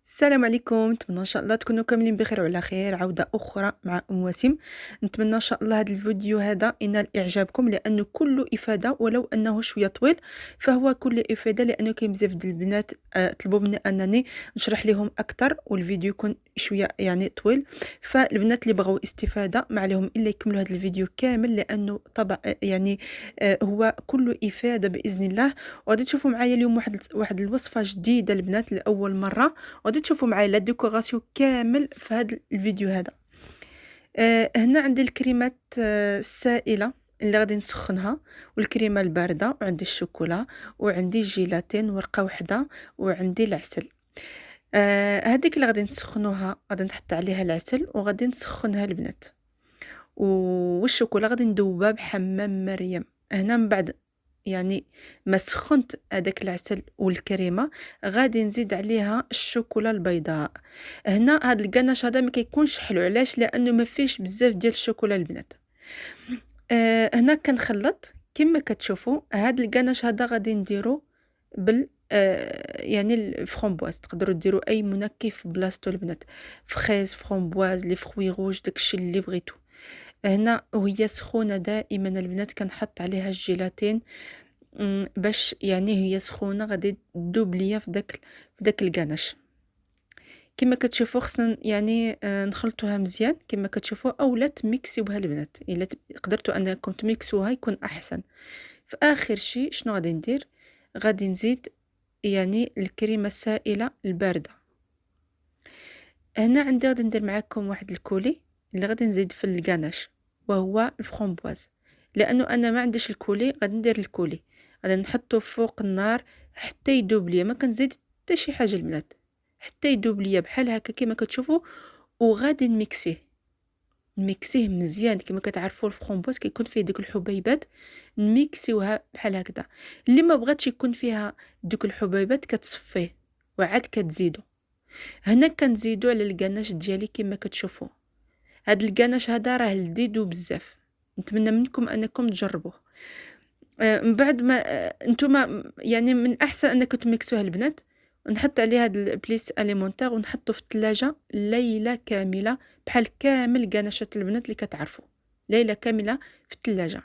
السلام عليكم، نتمنى ان شاء الله تكونوا كاملين بخير وعلى خير. عودة اخرى مع وسيم. نتمنى ان شاء الله هذا الفيديو هذا ينال اعجابكم لانه كله افاده ولو انه شويه طويل، فهو كله افاده لانه كاين بزاف ديال البنات طلبوا مني انني نشرح لهم اكثر والفيديو يكون شويه يعني طويل. فالبنات اللي بغوا استفاده ما عليهم الا يكملوا هذا الفيديو كامل لانه طبعا يعني هو كله افاده باذن الله. وغادي تشوفوا معايا اليوم واحد الوصفه جديده البنات لاول مره، غادي تشوفوا معايا لا ديكوراسيون كامل في هذا الفيديو هذا. هنا عندي الكريمات السائله اللي غادي نسخنها، والكريمه البارده، وعندي الشوكولا، وعندي الجيلاتين ورقه واحده، وعندي العسل. هذيك اللي غادي نسخنوها غادي نحط عليها العسل وغادي نسخنها البنات، والشوكولا غادي ندوبها بحمام مريم. هنا من بعد يعني ما سخنت هذاك العسل والكريمه غادي نزيد عليها الشوكولا البيضاء. هنا هذا الكناش هذا ما كيكونش حلو، علاش؟ لانه ما فيش بزاف ديال الشوكولا البنات. هنا كنخلط كما كتشوفوا. هذا الكناش هذا غادي نديرو بال يعني الفرامبواز، تقدروا ديروا اي منكه بلاصتو البنات، فريز، فرامبواز، لي فروي روج، داكشي اللي بغيتو. هنا وهي سخونة دائما البنات كنحط عليها الجيلاتين، باش يعني هي سخونة غادي تذوب ليا في داك الكناش. كما كتشوفوا خصنا يعني نخلطوها مزيان كما كتشوفوا، اولا تميكسيوها البنات، الا قدرتوا انكم تميكسوها يكون احسن. في اخر شيء شنو غادي ندير؟ غادي نزيد يعني الكريمه السائله البارده. هنا عندي غادي ندير معاكم واحد الكولي اللي غادي نزيد في الكناش وهو الفرامبواز، لانه انا ما عنديش الكولي غادي ندير الكولي، غادي نحطه فوق النار حتى يذوب ليا، ما كنزيد حتى شي حاجه البنات، حتى يذوب ليا بحال هكا كما كتشوفوا. وغادي نميكسيه مزيان. كما كتعرفوا الفرامبواز كيكون فيه ديك الحبيبات، نميكسيوها بحال هكذا. اللي ما بغاتش يكون فيها دوك الحبيبات كتصفيه وعاد كتزيدو. هنا كنزيدو على الكناش ديالي كما كتشوفوا. هاد الكناش هذا راه لذيذ بزاف، نتمنى منكم انكم تجربوه. من بعد ما نتوما يعني من الاحسن انكم تميكسوها البنات، ونحط عليه هاد البليس اليمونتير ونحطه في الثلاجه ليله كامله، بحال كامل كناشات البنات اللي كتعرفوا، ليله كامله في الثلاجه.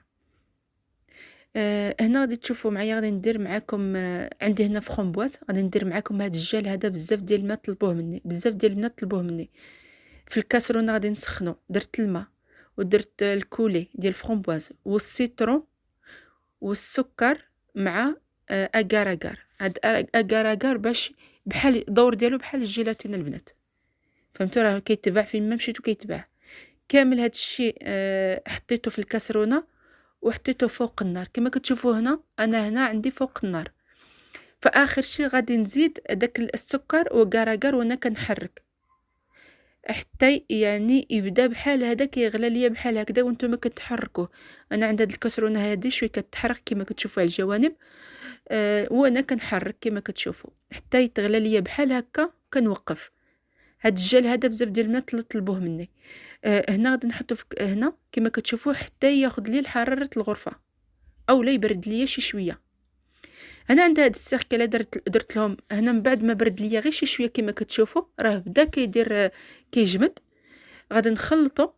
هنا غادي تشوفوا معايا غادي ندير معاكم عندي هنا فرامبواز، غادي ندير معاكم هاد الجل هذا. بزاف ديال البنات طلبوه مني، بزاف ديال البنات طلبوه مني. في الكاسرونه غادي نسخنو، درت الماء ودرت الكولي ديال الفرامبواز والسيترون والسكر مع اكار اكار. هاد اكار اكار باش بحال الدور ديالو بحال الجيلاتين البنات، فهمتوا؟ راه كيتباع فين ما مشيتو كيتباع كامل. هاد الشيء حطيته في الكاسرونه وحطيته فوق النار كما كتشوفوا. هنا انا هنا عندي فوق النار. فاخر شيء غادي نزيد داك السكر وكار وانا كنحرك حتى يعني يبدا بحال هذا كيغلى ليا بحال هكذا وانتم كتحركوه. انا عند هاد الكسرونه هذه شويه كتحرك كما كتشوفوا على الجوانب، وانا كنحرك كما كتشوفوا حتى يتغلى ليا بحال هكا كنوقف. هاد الجل هذا بزاف ديال البنات طلبوه مني. هنا غادي نحطو هنا كما كتشوفوا حتى ياخذ لي حراره الغرفه، او لا يبرد ليا شي شويه. انا عند هاد السيركل درت لهم هنا من بعد ما برد ليا غير شي شويه كما كتشوفوا راه بدا كيدير كيجمد. غادي نخلطو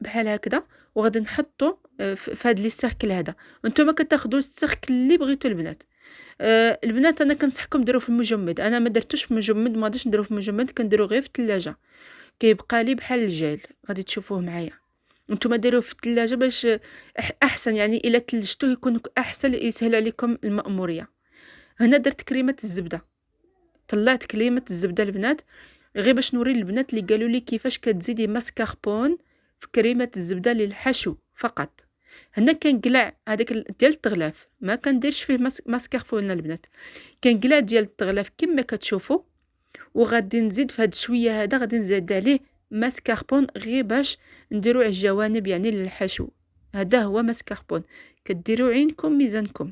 بحال هكذا وغادي نحطو في هاد لي سيركل هذا. نتوما كتاخذوا السيركل اللي بغيتو البنات. البنات انا كنصحكم ديروا في المجمد، انا ما درتوش في المجمد، ما غاديش نديرو في المجمد، كنديرو غير في الثلاجه كيبقى لي بحال الجيل. غادي تشوفوه معايا. نتوما ديروه في الثلاجه باش احسن، يعني الا ثلجتوه يكون احسن، يسهل عليكم المأموريه. هنا درت كريمه الزبده، طلعت كريمه الزبده البنات غير باش نوري البنات اللي قالوا لي كيفاش كتزيدي ماسكاربون في كريمه الزبده للحشو فقط. هنا كنقلع هذاك ديال التغلاف، ما كنديرش فيه ماسكاربون البنات، كنقلع ديال التغلاف كما كتشوفوا. وغادي نزيد في هاد شويه هذا غادي نزيد عليه ماسكاربون غير باش نديرو على الجوانب يعني للحشو. هذا هو ماسكاربون، كديروا عينكم ميزانكم.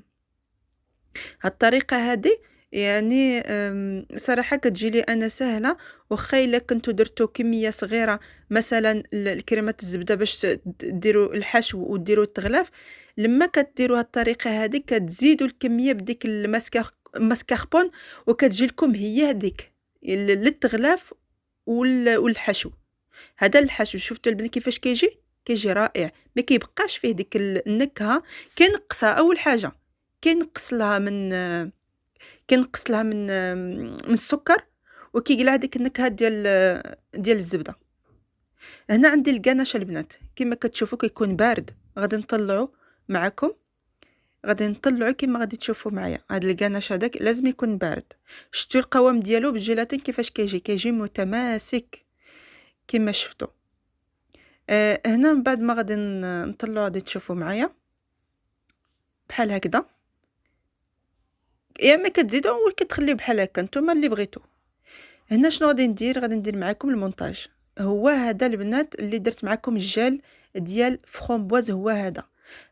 هاد الطريقة هادي يعني صراحة كتجي لي أنا سهلة. واخا إلا كنتو درتو كمية صغيرة مثلا الكريمة الزبدة باش ديروا الحشو وديروا التغلاف، لما كديروا هاد الطريقة هادي كتزيدوا الكمية بديك الماسكاربون وكتجي لكم هي هذيك للتغلاف والحشو. هذا الحشو شفتوا البنات كيفاش كيجي رائع، ما كيبقاش فيه ديك النكهه. كينقصها اول حاجه، كينقص لها من كينقص لها من السكر، وكيقلع ديك النكهه ديال الزبده. هنا عندي الكناش البنات كما كتشوفوا كيكون بارد، غادي نطلعو معكم، غادي نطلعو كما غادي تشوفوا معايا. هذا الكناش هذاك لازم يكون بارد. شفتوا القوام ديالو بالجيلاتين كيفاش كيجي متماسك كما شفتوا. هنا من بعد ما غادي نطلعو غادي تشوفوا معايا بحال هكذا، يا اما كتزيدوا ولا كتخليه بحال هكا نتوما اللي بغيتو. هنا شنو غادي ندير معكم المونتاج. هو هذا البنات اللي درت معكم الجل ديال فرومبواز. هو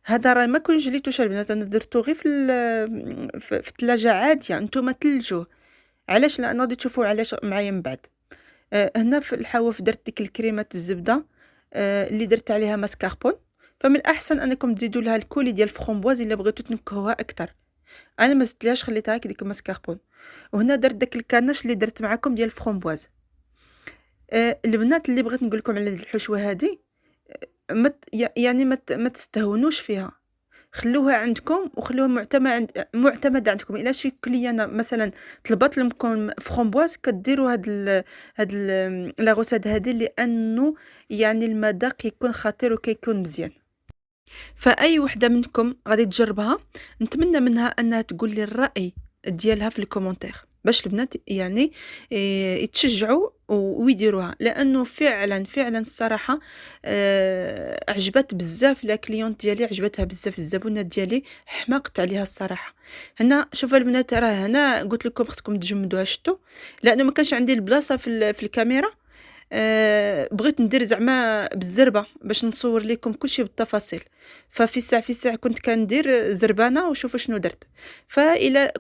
هذا راه ما كونجليتوش البنات، انا درتو غير في الثلاجه عاديه، نتوما تلجوه. علاش؟ لان غادي تشوفوا علاش معايا من بعد. هنا في الحواف درت ديك الكريمه الزبده اللي درت عليها ماسكاربون. فمن الاحسن انكم تزيدوا لها الكولي ديال فرومبواز الا بغيتو تنكهوها اكثر. انا ما زدتلهاش، خليتها هكا ديك ماسكاربون. وهنا درت داك الكاناش اللي درت معكم ديال الفرومبواز. البنات اللي بغيت نقول لكم على هذه الحشوه هذه، يعني ما تستهونوش فيها، خلوها عندكم وخلوها معتمده عندكم. الا شي كليانه مثلا طلبت لكم فرومبواز كديروا هاد لا غوساد هذه، لانه يعني المذاق يكون خطير وكيكون مزيان. فاي وحده منكم غادي تجربها، نتمنى منها انها تقول لي الراي ديالها في الكومونتير، باش البنات يعني يتشجعوا ويديروها. لانه فعلا الصراحه عجبت بزاف لا كليونت ديالي، عجبتها بزاف الزبونه ديالي، حماقت عليها الصراحه. هنا شوفوا البنات، راه هنا قلت لكم خصكم تجمدوها. شفتوا؟ لانه ما كانش عندي البلاصه في الكاميرا. بغيت ندير زعما بالزربه باش نصور لكم كلشي بالتفاصيل. ففي الساعه كنت كندير زربانه، وشوفوا شنو درت. فإلا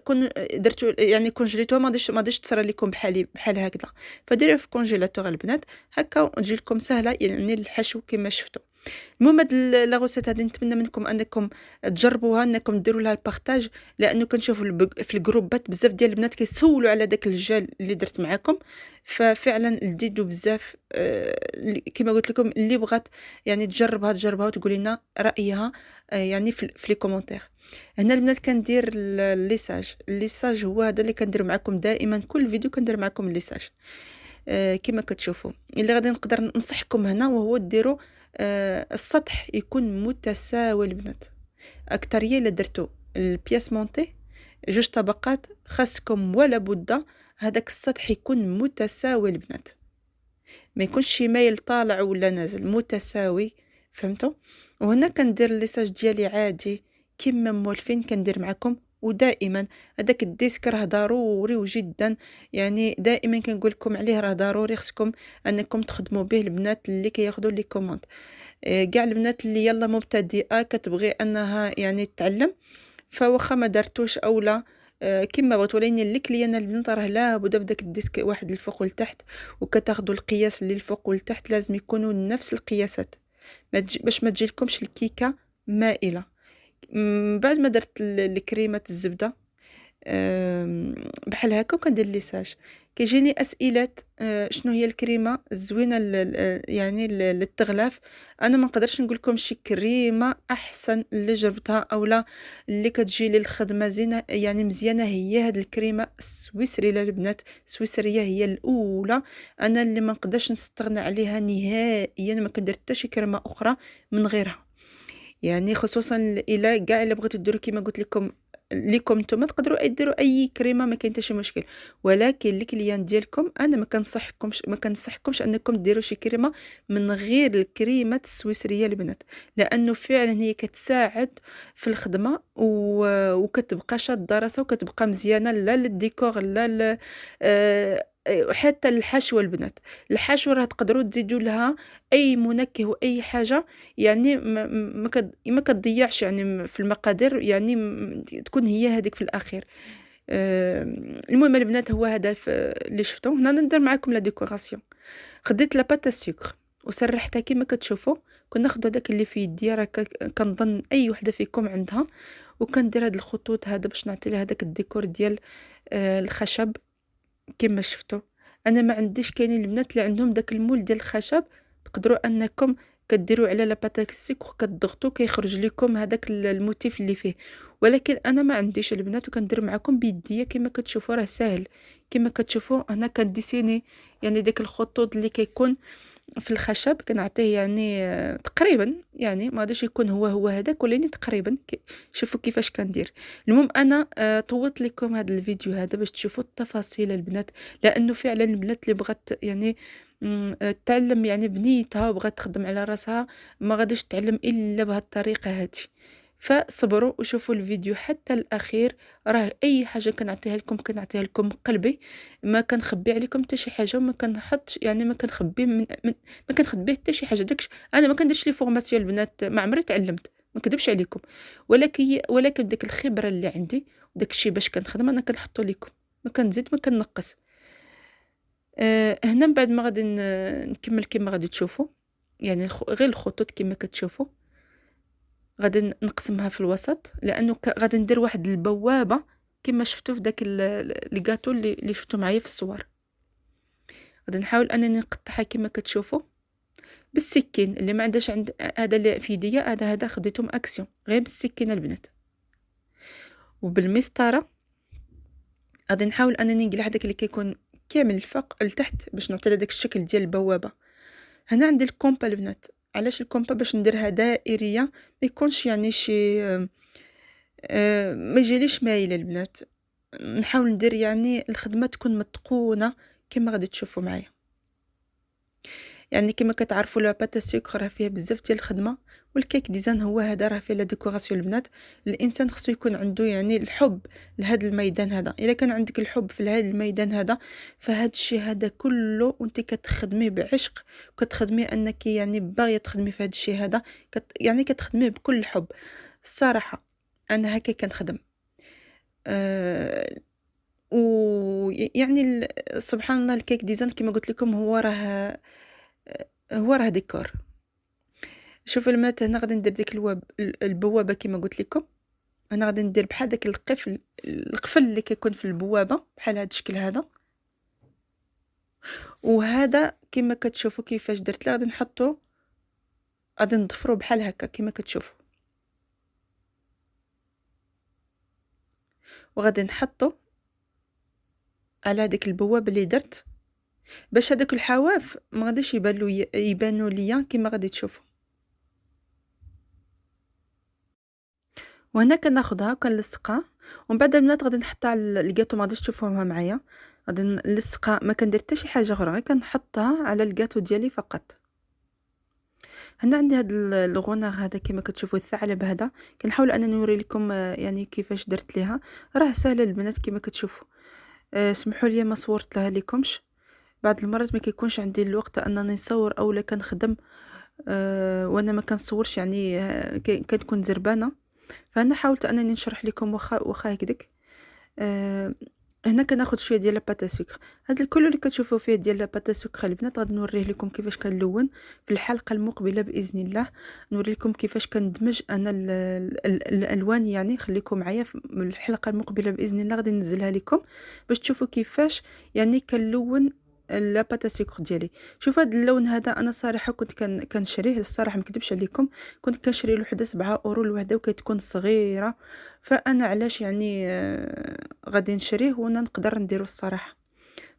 درتو يعني كونجليتوها، ما غاديش تصرى لكم بحال هكذا. فديروها في كونجيلاتور البنات، هكا وتجي لكم سهله يعني الحشو كما شفتوا. المهم هاد لا غوسيت هادي نتمنى منكم انكم تجربوها، انكم ديروا لها البارطاج، لانه كنشوف في الجروبات بزاف ديال البنات كيسولوا على داك الجل اللي درت معاكم. ففعلا لذيذ بزاف. كما قلت لكم اللي بغات يعني تجربها وتقول لنا رايها يعني في لي كومونتير. هنا البنات كندير الليساج هو هذا اللي كندير معكم دائما، كل فيديو كندير معكم الليساج. كما كتشوفوا اللي غادي نقدر ننصحكم هنا وهو ديروا السطح يكون متساوي البنات. اكثريه الا درتو البياس مونتي جوج طبقات، خاصكم ولا بد هذاك السطح يكون متساوي البنات، ما يكونش شي مايل طالع ولا نازل، متساوي. فهمتوا؟ وهنا كندير الليساج ديالي عادي كما مولفين كندير معكم. ودائما هذاك الديسك راه ضروري جدا، يعني دائما كنقول لكم عليه، راه ضروري خصكم انكم تخدموا به البنات اللي كياخذوا لي كوموند. كاع البنات اللي يلا مبتدئه كتبغي انها يعني تتعلم، فواخا ما درتوش اولا كما بغيت، ولكن اللي كلينا البنات راه لابد بداك الديسك واحد الفوق والتحت، وكتاخذوا القياس اللي الفوق والتحت لازم يكونوا نفس القياسات، باش ما تجيلكمش الكيكه مائله. بعد ما درت الكريمه الزبده بحال هكا وكندير ليساج، كيجيني اسئله شنو هي الكريمه الزوينه يعني للتغلاف. انا ما نقدرش نقول لكم شي كريمه احسن اللي جربتها اولا اللي كتجي للخدمه زينه يعني مزيانه، هي هاد الكريمه السويسري البنات. السويسريه هي الاولى، انا اللي ما نقدرش نستغنى عليها نهائيا، ما كندير حتى شي كريمه اخرى من غيرها. يعني خصوصا الى كاع الا بغيتو ديروا كما قلت لكم نتوما تقدروا ديروا اي كريمه، ما كاين حتى شي مشكل. ولكن الكليان ديالكم انا ما كنصحكمش انكم ديروا شي كريمه من غير الكريمه السويسريه البنات، لانه فعلا هي كتساعد في الخدمه وكتبقى شاده راسها وكتبقى مزيانه، لا للديكور لا حتى الحشوه البنات. الحشوه راه تقدروا تزيدوا لها اي منكه واي حاجه، يعني ما كتضيعش يعني في المقادير، يعني تكون هي هذيك في الاخير. المهم البنات هو هذا اللي شفتو. هنا ندير معكم لا ديكوراسيون. خديت لا بات السكر وسرحتها كما كتشوفوا. كناخذ هذاك اللي في يدي، راه كنظن اي وحده فيكم عندها، وكندير هاد الخطوط هذا باش نعطي لها هذاك الديكور ديال الخشب كما شفتوا. أنا ما عنديش. كاينين البنات اللي عندهم داك المول ديال الخشب، تقدروا أنكم كديروا على لا بات à sucre كتضغطوا كيخرج لكم هذاك الموتيف اللي فيه. ولكن أنا ما عنديش البنات، وكندير معكم بيديا كما كتشوفوا راه ساهل. كما كتشوفوا هنا كنديسيني يعني داك الخطوط اللي كيكون في الخشب، كنعطيه يعني تقريبا، يعني ما غاديش يكون هو هذاك، ولكن تقريبا شوفوا كيفاش كندير. المهم انا طوّلت لكم هذا الفيديو هذا باش تشوفوا التفاصيل البنات، لانه فعلا البنات اللي بغات يعني تعلم يعني بنيتها وبغات تخدم على راسها، ما غاديش تعلم الا بهذه الطريقه هذه. فصبروا وشوفوا الفيديو حتى الاخير. راه اي حاجه كنعطيها لكم قلبي، ما كنخبي عليكم حتى شي حاجه، وما كنحطش يعني ما كنخبي ما كنخبي حتى شي حاجه. انا ما كنديرش لي فورماسيون البنات، ما عمري تعلمت، ما نكذبش عليكم. ولكن بديك الخبره اللي عندي وداك الشيء باش كنخدم انا كنحطو لكم، ما كنزيد ما كنقص. هنا من بعد ما غادي نكمل كما غادي تشوفوا، يعني غير الخطوط كما كتشوفوا. غادي نقسمها في الوسط، لانه غادي ندير واحد البوابه كما شفتوا في داك الكاطو اللي شفتوا معايا في الصور. غادي نحاول انني نقطعها كما كتشوفوا بالسكين. اللي ما عندهاش عند هذا اللي في يديا، هذا خديتهم اكسيون غير بالسكينه البنات. وبالمسطره غادي نحاول انني نقلع داك اللي كيكون كامل الفوق لتحت باش نعطي داك الشكل ديال البوابه. هنا عندي الكومبا البنات. علاش الكومبا؟ باش نديرها دائريه، ما يكونش يعني شي ما يجيليش مايله البنات. نحاول ندير يعني الخدمه تكون متقونه كما غادي تشوفوا معايا. يعني كما كتعرفوا لا بات سكر راه فيها بزاف ديال الخدمه، والكيك ديزاين هو هذا راه فيه لا ديكوراسيون البنات. الانسان خصو يكون عنده يعني الحب لهذا الميدان هذا. الا كان عندك الحب في هذا الميدان هذا، فهاد الشيء هذا كله وانت كتخدميه بعشق، كتخدميه انك يعني باغيه تخدمي في هذا الشيء هذا، يعني كتخدميه بكل حب. الصراحه انا هكا كنخدم. أه ويعني سبحان الله الكيك ديزاين كما قلت لكم هو راه ديكور. شوفوا البنات، هنا غادي ندير ديك البوابه كما قلت لكم. انا غادي ندير بحال داك القفل اللي كيكون في البوابه بحال هذا الشكل هذا. وهذا كما كتشوفوا كيفاش درت، غادي نحطو، غادي نضفرو بحال هكا كما كتشوفوا، وغادي نحطو على ديك البوابه اللي درت باش هذوك الحواف ما غاديش يبانوا ليا كما غادي تشوفوا. وهنا كناخدها كنلصقها، ومن بعد البنات غادي نحطها على الكاطو. ما غاديش تشوفوها معايا، غادي نلصقها، ما كندير حتى شي حاجه اخرى، غير كنحطها على الكاطو ديالي فقط. هنا عندي هاد الغونار هذا كما كتشوفوا، الثعلب هذا كنحاول انني نوري لكم يعني كيفاش درت ليها. راه سهله البنات كما كتشوفوا. سمحوا لي ما صورت لها لكمش، بعض المرات ما كيكونش عندي الوقت انني نصور اولا كنخدم وانا ما كنصورش، يعني كتكون زربانه. فانا حاولت انني نشرح لكم واخا هكذاك. هنا كناخذ شويه ديال لاباتا سكر. هذا الكل اللي كتشوفوا فيه ديال لاباتا سكر البنات غادي نوريه لكم كيفاش كنلون في الحلقه المقبله باذن الله. نوري لكم كيفاش كندمج انا الالوان، يعني خليكم معايا في الحلقه المقبله باذن الله، غادي ننزلها لكم باش تشوفوا كيفاش يعني كنلون لاباتا سكر ديالي. شوف هذا اللون هذا، انا صراحه كنت كنشريه، الصراحه ما نكذبش عليكم، كنت كنشري له حدا 7 اورو الوحده وكتكون صغيره. فانا علاش يعني غادي نشريه وانا نقدر نديرو الصراحه.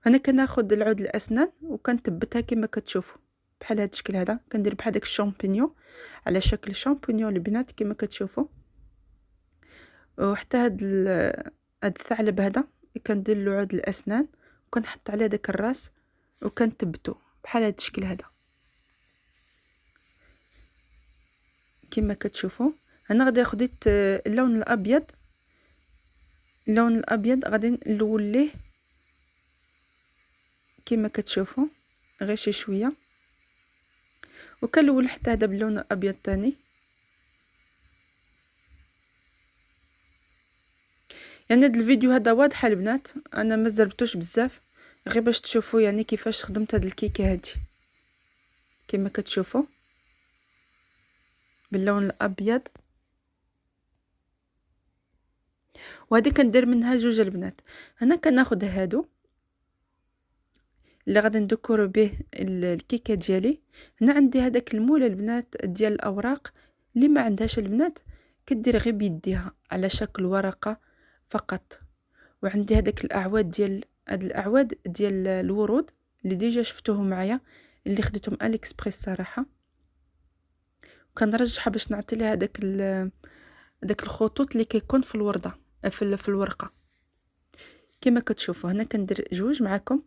انا كناخذ العود الاسنان وكنثبتها كما كتشوفوا بحال هذا الشكل هذا، كندير بحال داك الشامبينيون على شكل شامبينيون البنات كما كتشوفوا. وحتى هاد الثعلب هذا كندير له عود الاسنان وكنحط عليه داك الراس وكنثبتو بحال هذا الشكل هذا كما كتشوفوا. انا غادي خديت اللون الابيض. اللون الابيض غادي نلون ليه كما كتشوفوا غير شي شويه، وكنلون حتى هذا باللون الابيض ثاني. يعني هذا الفيديو هذا واضح البنات، انا ما زربتوش بزاف غير باش تشوفوا يعني كيفاش خدمت هاد الكيكه هادي كما كتشوفوا باللون الابيض. وهذه كندير منها جوج البنات. هنا كناخذ هادو اللي غادي نديكورو به الكيكه ديالي. هنا عندي هذاك المول البنات ديال الاوراق، اللي ما عندهاش البنات كدير غير بيديها على شكل ورقه فقط. وعندي هذاك الاعواد ديال هاد الاعواد ديال الورود اللي ديجا شفتوهم معايا، اللي خديتهم اكسبريس صراحه. وكنرجحها باش نعطي لها داك الخطوط اللي كيكون في الورده، في الورقه. كما كتشوفوا هنا كندير جوج معكم،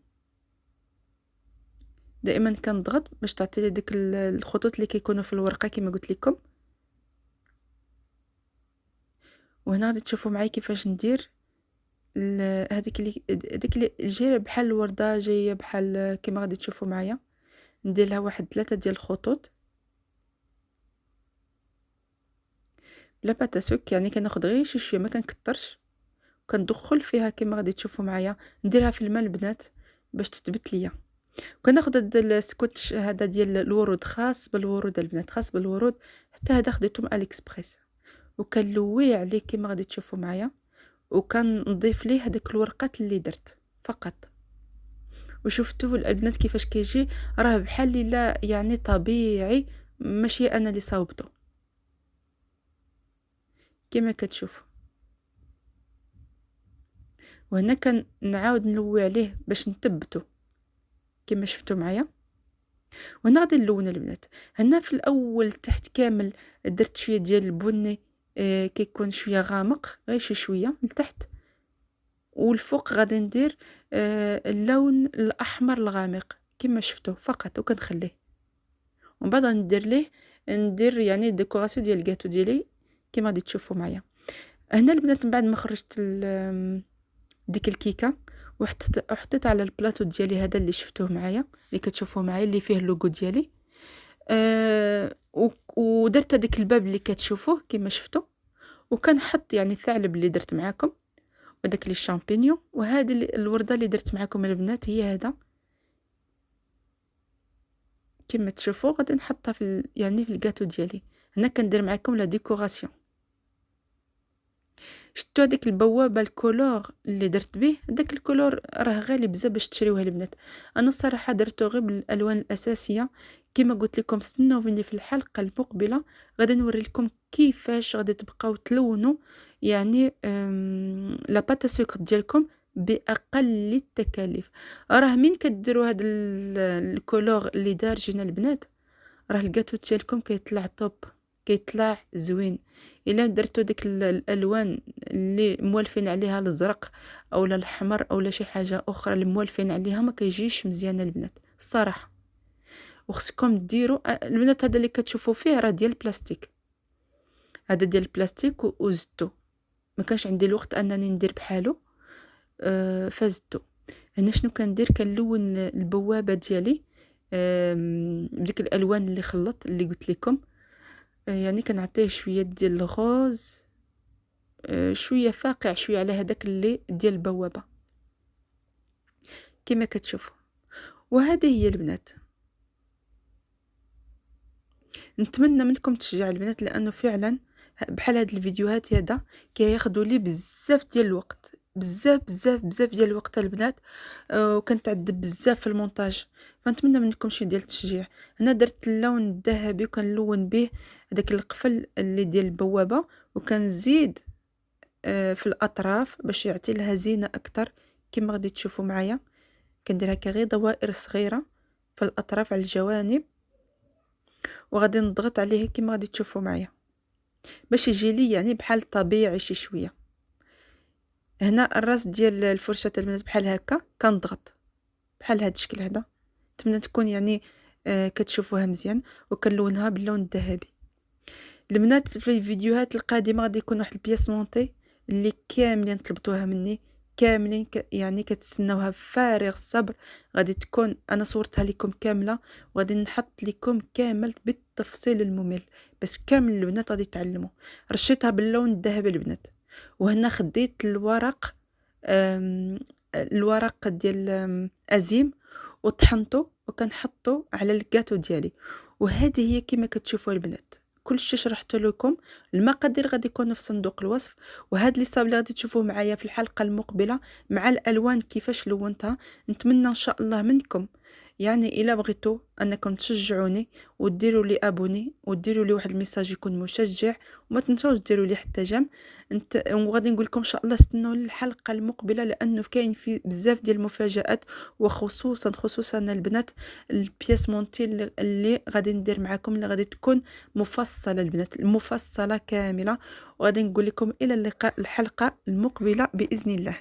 دائما كنضغط باش تعطي لي ديك الخطوط اللي كيكونوا في الورقه كما قلت لكم. وهنا غادي تشوفوا معايا كيفاش ندير هذيك اللي جايه بحال الورده، جايه بحال كما غادي تشوفوا معايا. ندير لها واحد 3 ديال الخطوط بلا باتاسوك، يعني كناخذ غير شي شويه ما كنكثرش، كندخل فيها كما غادي تشوفوا معايا. نديرها في الماء البنات باش تثبت ليا. كناخذ هاد السكوتش هذا ديال الورود، خاص بالورود البنات، خاص بالورود. حتى هذا خديتهم اليكسبريس، وكنلويه عليه كما غادي تشوفوا معايا، وكنضيف ليه هذيك الورقات اللي درت فقط. وشفتوا البنات كيفاش كيجي، راه بحال لا يعني طبيعي، ماشي انا اللي صاوبته كما كتشوفوا. وهنا كنعاود نلوي عليه باش نثبته كما شفتوا معايا. وهنا غادي نلون البنات. هنا في الاول تحت كامل درت شويه ديال البني، كيكون شويه غامق، غير شي شويه لتحت. والفوق غادي ندير اللون الاحمر الغامق كما شفتوا فقط، وكنخليه. ومن بعد ندير يعني ديكوراسيون ديال الكاتو ديالي كما غادي تشوفوا معايا. هنا البنات من بعد ما خرجت ديك الكيكه، وحطيت على البلاطو ديالي هذا اللي شفتوه معايا، اللي كتشوفوه معايا، اللي فيه اللوغو ديالي. ودرت هذاك الباب اللي كتشوفوه كما شفتوا، وكنحط يعني الثعلب اللي درت معاكم، وداك لي شامبينيون. وهذه الورده اللي درت معاكم البنات هي هذا كما تشوفوا. غادي نحطها يعني في الكاتو ديالي. هنا كندير معاكم لا ديكوراسيون. شفتوا هذيك البوابه الكولور اللي درت به، داك الكولور راه غالي بزاف باش تشريوه البنات. انا الصراحه درته غير بالالوان الاساسيه. كما قلت لكم استناوني في الحلقه المقبله، غادي نوري لكم كيفاش غادي تبقاو تلونوا يعني لا بات سكر ديالكم باقل التكاليف. راه من كديروا هذا الكولور اللي دارجين البنات، راه الكاتو ديالكم كيطلع توب، كيطلع زوين. الا درتو ديك الالوان اللي موالفين عليها الازرق او الاحمر او شي حاجه اخرى اللي موالفين عليها، ما كيجيش مزيان البنات الصراحه. وخصكم ديروا البنات. هذا اللي كتشوفوا فيه راه ديال البلاستيك، هذا ديال البلاستيك وزدتو، ما كانش عندي الوقت انني ندير بحالو. فزدتو. هنا شنو كندير؟ كنلون البوابه ديالي بديك الالوان اللي خلط اللي قلت لكم. يعني كنعطيه شويه ديال الغوز، شويه فاقع شويه على هذاك اللي ديال البوابه كما كتشوفوا. وهذه هي البنات. نتمنى منكم تشجع البنات، لانه فعلا بحال هاد الفيديوهات هذا كياخذوا لي بزاف ديال الوقت، بزاف بزاف بزاف ديال الوقت البنات. وكنتعذب بزاف في المونتاج، فنتمنى منكم شي ديال التشجيع. هنا درت اللون الذهبي وكنلون به داك القفل اللي ديال البوابه، وكنزيد في الاطراف باش يعطي لها زينه اكثر كما غادي تشوفوا معايا. كندير هكا غير دوائر صغيره في الاطراف على الجوانب، وغادي نضغط عليه كما غادي تشوفوا معايا باش يجي لي يعني بحال طبيعي شي شويه. هنا الراس ديال الفرشه البنات بحال هكا كنضغط بحال هذا الشكل هذا. نتمنى تكون يعني كتشوفوها مزيان. وكنلونها باللون الذهبي. البنات في الفيديوهات القادمه غادي يكون واحد البياس مونطي اللي كاملين طلبتوها مني، كاملين يعني كتستناوها بفارغ الصبر. غادي تكون انا صورتها لكم كامله، وغادي نحط لكم كامل بالتفصيل الممل، بس كامل البنات غادي يتعلموا. رشيتها باللون الذهبي البنات. وهنا خديت الورق ديال ازيم وطحنته وكنحطه على الكاتو ديالي. وهذه هي كما كتشوفوا البنات كلشي شرحت لكم. المقادير غادي يكونوا في صندوق الوصف، وهاد لي صاب اللي غادي تشوفوه معايا في الحلقه المقبله مع الالوان كيفاش لونتها. نتمنى ان شاء الله منكم يعني الا بغيتوا انكم تشجعوني وديروا لي ابوني وديروا لي واحد الميساج يكون مشجع، وما تنسوش ديروا لي حتى جيم. وغادي نقول لكم ان شاء الله استنوا الحلقه المقبله، لانه كاين في بزاف ديال المفاجات، وخصوصا البنات البياس مونتي اللي غادي ندير معكم، اللي غادي تكون مفصله البنات، المفصله كامله. وغادي نقول لكم الى اللقاء الحلقه المقبله باذن الله.